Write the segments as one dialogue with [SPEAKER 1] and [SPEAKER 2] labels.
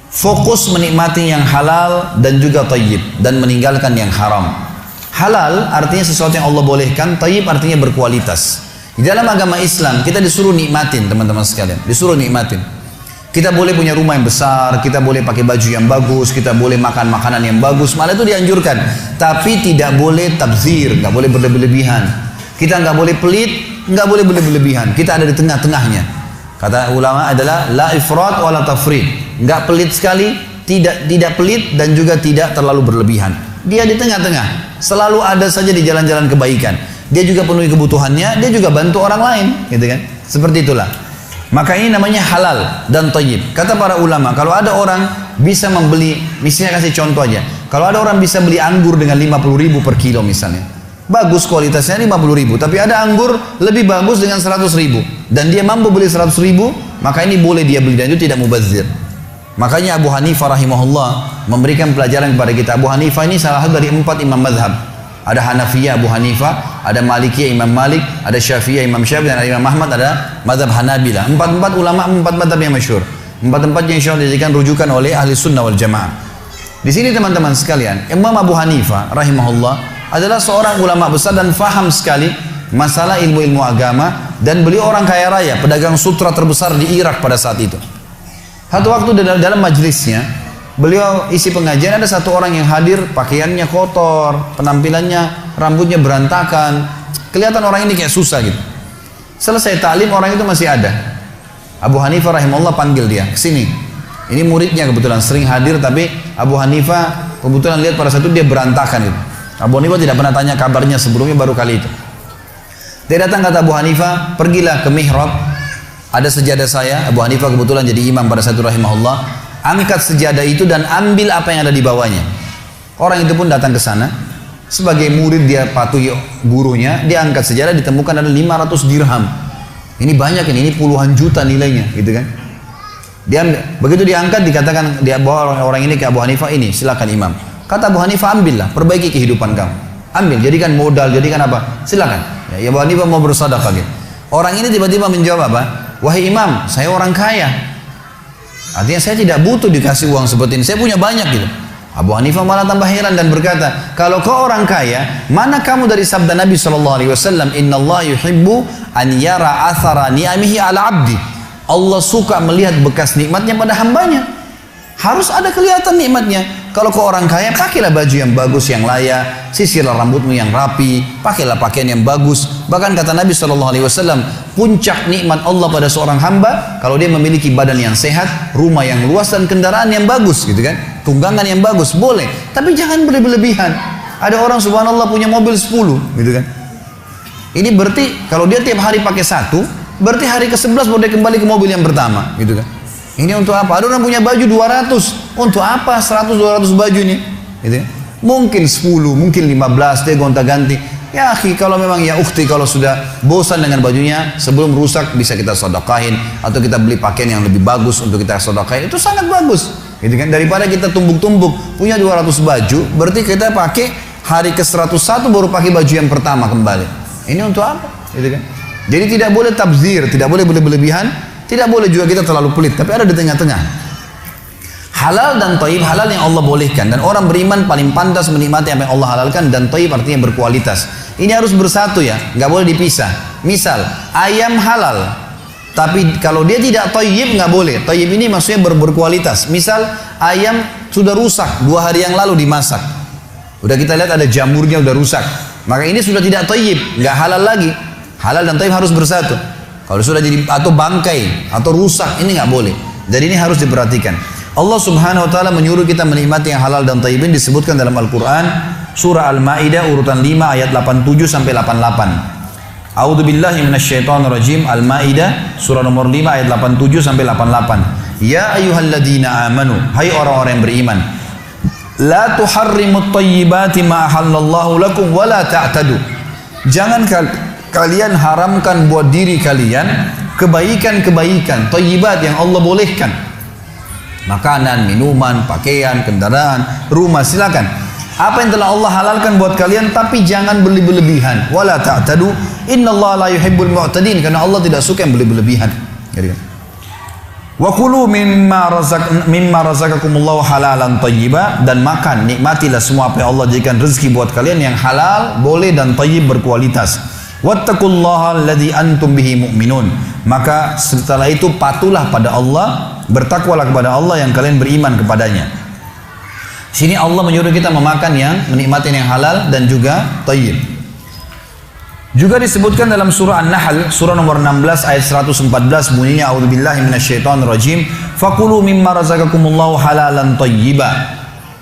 [SPEAKER 1] fokus menikmati yang halal dan juga thayyib, dan meninggalkan yang haram. Halal artinya sesuatu yang Allah bolehkan, thayyib artinya berkualitas. Di dalam agama Islam kita disuruh nikmatin, teman-teman sekalian, disuruh nikmatin. Kita boleh punya rumah yang besar, kita boleh pakai baju yang bagus, kita boleh makan makanan yang bagus, malah itu dianjurkan. Tapi tidak boleh tabzir, nggak boleh berlebihan. Kita nggak boleh pelit, nggak boleh berlebihan. Kita ada di tengah-tengahnya. Kata ulama adalah la ifrat wa la tafrid. Nggak pelit sekali, tidak pelit dan juga tidak terlalu berlebihan. Dia di tengah-tengah, selalu ada saja di jalan-jalan kebaikan. Dia juga penuhi kebutuhannya, dia juga bantu orang lain, gitu kan? Seperti itulah. Maka ini namanya halal dan thayyib. Kata para ulama, kalau ada orang bisa membeli, misalnya kasih contoh aja, kalau ada orang bisa beli anggur dengan 50.000 per kilo misalnya, bagus kualitasnya 50.000, tapi ada anggur lebih bagus dengan 100.000, dan dia mampu beli 100.000, maka ini boleh dia beli dan itu tidak mubazir. Makanya Abu Hanifah rahimahullah memberikan pelajaran kepada kita. Abu Hanifah ini salah satu dari 4 imam mazhab. Ada Hanafiyah Abu Hanifah, ada Malikiyah Imam Malik, ada Syafi'iyah Imam Syafi'i, dan ada Imam Ahmad, ada mazhab Hanabila. 4 ulama, 4 mazhab yang masyhur. 4 yang insya Allah dijadikan rujukan oleh ahli sunnah wal jamaah. Di sini teman-teman sekalian, Imam Abu Hanifah rahimahullah adalah seorang ulama besar dan faham sekali masalah ilmu-ilmu agama, dan beliau orang kaya raya, pedagang sutra terbesar di Irak pada saat itu. Satu waktu dalam majlisnya, beliau isi pengajian, ada satu orang yang hadir, pakaiannya kotor, penampilannya, rambutnya berantakan, kelihatan orang ini kayak susah gitu. Selesai ta'lim, orang itu masih ada. Abu Hanifah rahimahullah panggil dia, kesini. Ini muridnya kebetulan sering hadir, tapi Abu Hanifah kebetulan lihat pada saat itu dia berantakan gitu. Abu Hanifah tidak pernah tanya kabarnya sebelumnya, baru kali itu. Dia datang, kata Abu Hanifah, pergilah ke mihrab, ada sejadah saya. Abu Hanifah kebetulan jadi imam pada saat itu rahimahullah. Angkat sejadah itu dan ambil apa yang ada di bawahnya. Orang itu pun datang ke sana. Sebagai murid dia patuhi gurunya, dia angkat sejadah, ditemukan ada 500 dirham. Ini banyak ini puluhan juta nilainya, gitu kan. Dia begitu diangkat, dikatakan dia bawa orang ini ke Abu Hanifah, ini silakan imam. Kata Abu Hanifah, ambillah, perbaiki kehidupan kamu. Ambil, jadikan modal, jadikan apa? Silakan. Ya Abu Hanifah mau bersedekah gitu. Orang ini tiba-tiba menjawab apa? Wahai imam, saya orang kaya. Artinya saya tidak butuh dikasih uang seperti ini, saya punya banyak gitu. Abu Hanifah malah tambah heran dan berkata, kalau kau orang kaya, mana kamu dari sabda Nabi SAW, Inna Allah yuhibbu an yara athara ni'amihi ala abdi. Allah suka melihat bekas nikmatnya pada hambanya. Harus ada kelihatan nikmatnya. Kalau kau orang kaya, pakailah baju yang bagus, yang layak, sisirlah rambutmu yang rapi, pakailah pakaian yang bagus. Bahkan kata Nabi SAW, puncak nikmat Allah pada seorang hamba, kalau dia memiliki badan yang sehat, rumah yang luas, dan kendaraan yang bagus, gitu kan, tunggangan yang bagus, boleh. Tapi jangan berlebihan. Ada orang subhanallah punya mobil 10, gitu kan. Ini berarti kalau dia tiap hari pakai satu, berarti hari ke-11 baru dia kembali ke mobil yang pertama, gitu kan. Ini untuk apa? Ada orang punya baju 200, untuk apa 100-200 baju ini? Gitu ya? Mungkin 10, mungkin 15, dia gonta-ganti. Ya akhi, kalau memang ya ukhti, kalau sudah bosan dengan bajunya, sebelum rusak bisa kita sedekahin, atau kita beli pakaian yang lebih bagus untuk kita sedekahin, itu sangat bagus. Gitu kan? Daripada kita tumbuk-tumbuk, punya 200 baju, berarti kita pakai hari ke-101 baru pakai baju yang pertama kembali. Ini untuk apa? Gitu kan? Jadi tidak boleh tabzir, tidak boleh berlebihan. Tidak boleh juga kita terlalu pelit, tapi ada di tengah-tengah. Halal dan thayyib, halal yang Allah bolehkan, dan orang beriman paling pantas menikmati apa yang Allah halalkan, dan thayyib artinya berkualitas. Ini harus bersatu ya, nggak boleh dipisah. Misal ayam halal, tapi kalau dia tidak thayyib nggak boleh. Thayyib ini maksudnya berkualitas. Misal ayam sudah rusak 2 hari yang lalu dimasak, udah kita lihat ada jamurnya udah rusak, maka ini sudah tidak thayyib, nggak halal lagi. Halal dan thayyib harus bersatu. Kalau sudah jadi atau bangkai atau rusak, ini nggak boleh. Jadi ini harus diperhatikan. Allah Subhanahu wa taala menyuruh kita menikmati yang halal dan thayyibin, disebutkan dalam Al-Qur'an surah Al-Maidah urutan 5 ayat 87 sampai 88. A'udzubillahi minasyaitonirrajim. Al-Maidah surah nomor 5 ayat 87 sampai 88. Ya ayyuhalladzina amanu, hai orang-orang yang beriman, la tuharrimut thayyibati ma ahallallahu lakum wa la ta'tadu. Jangan kalian haramkan buat diri kalian kebaikan-kebaikan, thayyibat yang Allah bolehkan. Makanan, minuman, pakaian, kendaraan, rumah, silakan. Apa yang telah Allah halalkan buat kalian, tapi jangan berlebihan. Wala ta'tadu, innallaha la yuhibbul mu'tadin, karena Allah tidak suka yang berlebihan. Wa kulu mimma razaqakumullahu halalan thayyiba, dan makan, nikmatilah semua apa yang Allah jadikan rezeki buat kalian yang halal, boleh dan thayyib, berkualitas. Wattaqullaha alladzi antum bihi mu'minun. Maka setelah itu patuhlah pada Allah, bertakwalah kepada Allah yang kalian beriman kepadanya. Sini Allah menyuruh kita memakan yang menikmati yang halal dan juga thayyib. Juga disebutkan dalam surah An-Nahl, surah nomor 16 ayat 114, bunyinya a'udzubillahi minasyaitonirrajim, faqulu mimma razaqakumullahu halalan thayyiba.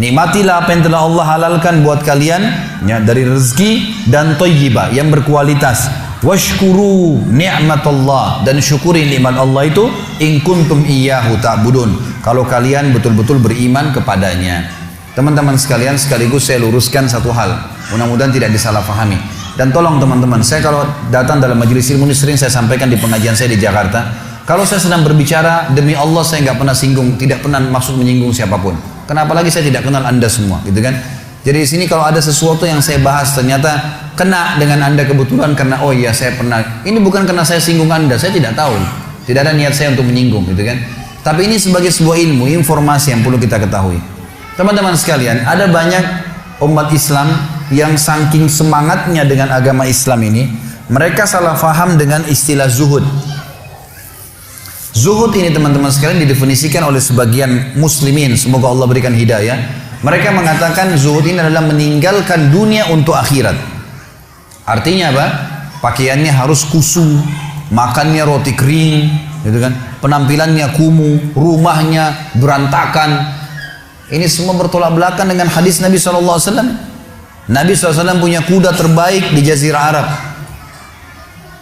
[SPEAKER 1] Nikmatilah apa yang telah Allah halalkan buat kalian ya, dari rezeki dan thayyiba, yang berkualitas. Washkuru ni'matallah, dan syukuri nikmat Allah itu, in kuntum iyyahu ta'budun, kalau kalian betul-betul beriman kepadanya. Teman-teman sekalian, sekaligus saya luruskan satu hal, mudah-mudahan tidak disalahpahami. Dan tolong teman-teman, saya kalau datang dalam majelis ilmu ini sering saya sampaikan di pengajian saya di Jakarta, kalau saya sedang berbicara, demi Allah saya nggak pernah singgung, tidak pernah maksud menyinggung siapapun. Kenapa lagi saya tidak kenal Anda semua, gitu kan? Jadi di sini kalau ada sesuatu yang saya bahas ternyata kena dengan Anda kebetulan karena oh iya saya pernah, ini bukan karena saya singgung Anda, saya tidak tahu, tidak ada niat saya untuk menyinggung, gitu kan? Tapi ini sebagai sebuah ilmu, informasi yang perlu kita ketahui. Teman-teman sekalian, ada banyak umat Islam yang saking semangatnya dengan agama Islam ini, mereka salah faham dengan istilah zuhud. Zuhud ini teman-teman sekalian didefinisikan oleh sebagian muslimin, semoga Allah berikan hidayah. Mereka mengatakan zuhud ini adalah meninggalkan dunia untuk akhirat. Artinya apa? Pakaiannya harus kusu, makannya roti kering, gitu kan? Penampilannya kumuh, rumahnya berantakan. Ini semua bertolak belakang dengan hadis Nabi SAW. Nabi SAW punya kuda terbaik di Jazirah Arab.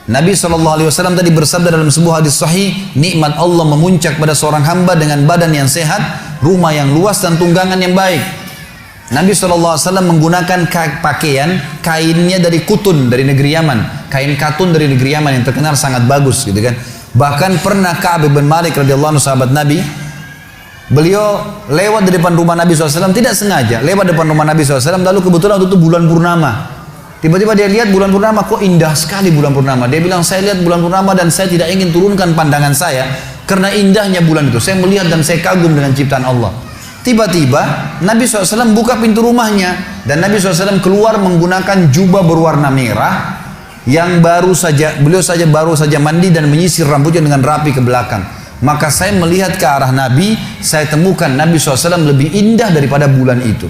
[SPEAKER 1] Nabi SAW tadi bersabda dalam sebuah hadis sahih, nikmat Allah memuncak pada seorang hamba dengan badan yang sehat, rumah yang luas dan tunggangan yang baik. Nabi SAW menggunakan pakaian, kainnya dari kutun, dari negeri Yaman. Kain katun dari negeri Yaman yang terkenal sangat bagus, gitu kan. Bahkan pernah Ka'ab bin Malik radhiyallahu anhu, sahabat Nabi, beliau lewat di depan rumah Nabi SAW, tidak sengaja lewat depan rumah Nabi SAW, lalu kebetulan waktu itu bulan purnama. Tiba-tiba dia lihat bulan purnama, kok indah sekali bulan purnama. Dia bilang, saya lihat bulan purnama dan saya tidak ingin turunkan pandangan saya karena indahnya bulan itu. Saya melihat dan saya kagum dengan ciptaan Allah. Tiba-tiba Nabi SAW buka pintu rumahnya dan Nabi SAW keluar menggunakan jubah berwarna merah yang baru saja mandi dan menyisir rambutnya dengan rapi ke belakang. Maka saya melihat ke arah Nabi, saya temukan Nabi SAW lebih indah daripada bulan itu.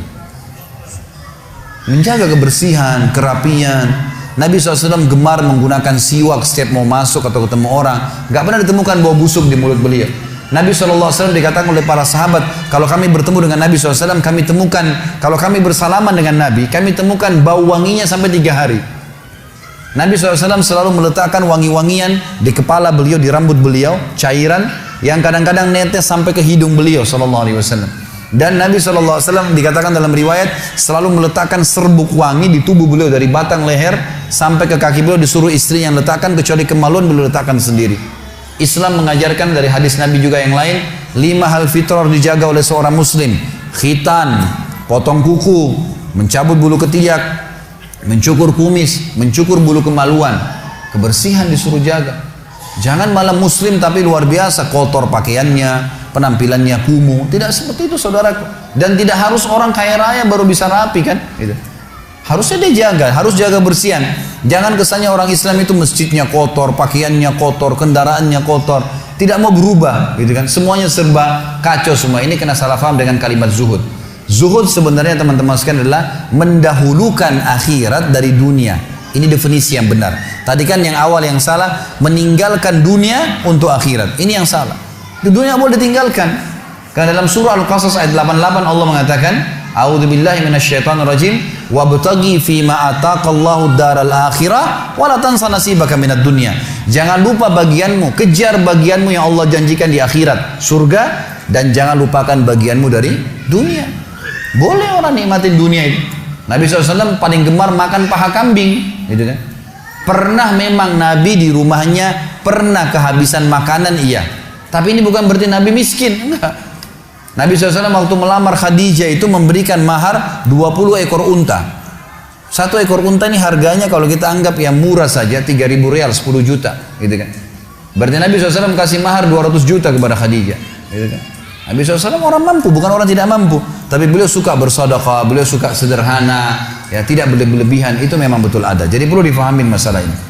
[SPEAKER 1] Menjaga kebersihan, kerapian. Nabi SAW gemar menggunakan siwak setiap mau masuk atau ketemu orang. Gak pernah ditemukan bau busuk di mulut beliau. Nabi SAW dikatakan oleh para sahabat, kalau kami bertemu dengan Nabi SAW, kami temukan, kalau kami bersalaman dengan Nabi, kami temukan bau wanginya sampai 3 hari. Nabi SAW selalu meletakkan wangi-wangian di kepala beliau, di rambut beliau, cairan yang kadang-kadang netes sampai ke hidung beliau SAW. Dan Nabi SAW dikatakan dalam riwayat selalu meletakkan serbuk wangi di tubuh beliau, dari batang leher sampai ke kaki beliau, disuruh istri yang letakkan, kecuali kemaluan beliau letakkan sendiri. Islam mengajarkan dari hadis Nabi juga yang lain, 5 hal fitrah dijaga oleh seorang muslim: khitan, potong kuku, mencabut bulu ketiak, mencukur kumis, mencukur bulu kemaluan. Kebersihan disuruh jaga. Jangan malah muslim tapi luar biasa kotor pakaiannya, penampilannya kumuh. Tidak seperti itu saudaraku. Dan tidak harus orang kaya raya baru bisa rapi kan, gitu. Harusnya dia jaga, harus jaga bersihan. Jangan kesannya orang Islam itu masjidnya kotor, pakaiannya kotor, kendaraannya kotor, tidak mau berubah, gitu kan. Semuanya serba kacau semua. Ini kena salah paham dengan kalimat zuhud. Zuhud sebenarnya teman-teman sekalian adalah mendahulukan akhirat dari dunia. Ini definisi yang benar. Tadi kan yang awal yang salah, meninggalkan dunia untuk akhirat. Ini yang salah. Di dunia boleh ditinggalkan. Karena dalam surah Al-Qasas ayat 88 Allah mengatakan, a'udzubillahi minasyaitonirrajim, wabtaghi fima ataqallahu daral akhirah wa la tansa nasibaka minad dunya. Jangan lupa bagianmu, kejar bagianmu yang Allah janjikan di akhirat, surga, dan jangan lupakan bagianmu dari dunia. Boleh orang nikmatin dunia itu. Nabi SAW paling gemar makan paha kambing, gitu kan. Pernah memang Nabi di rumahnya pernah kehabisan makanan, iya. Tapi ini bukan berarti Nabi miskin, enggak. Nabi SAW waktu melamar Khadijah itu memberikan mahar 20 ekor unta. 1 ekor unta ini harganya kalau kita anggap yang murah saja 3.000 rial, 10 juta, gitu kan. Berarti Nabi SAW kasih mahar 200 juta kepada Khadijah. Gitu kan? Nabi SAW orang mampu, bukan orang tidak mampu. Tapi beliau suka bersedekah, beliau suka sederhana, ya tidak berlebihan. Itu memang betul ada. Jadi perlu difahamin masalah ini.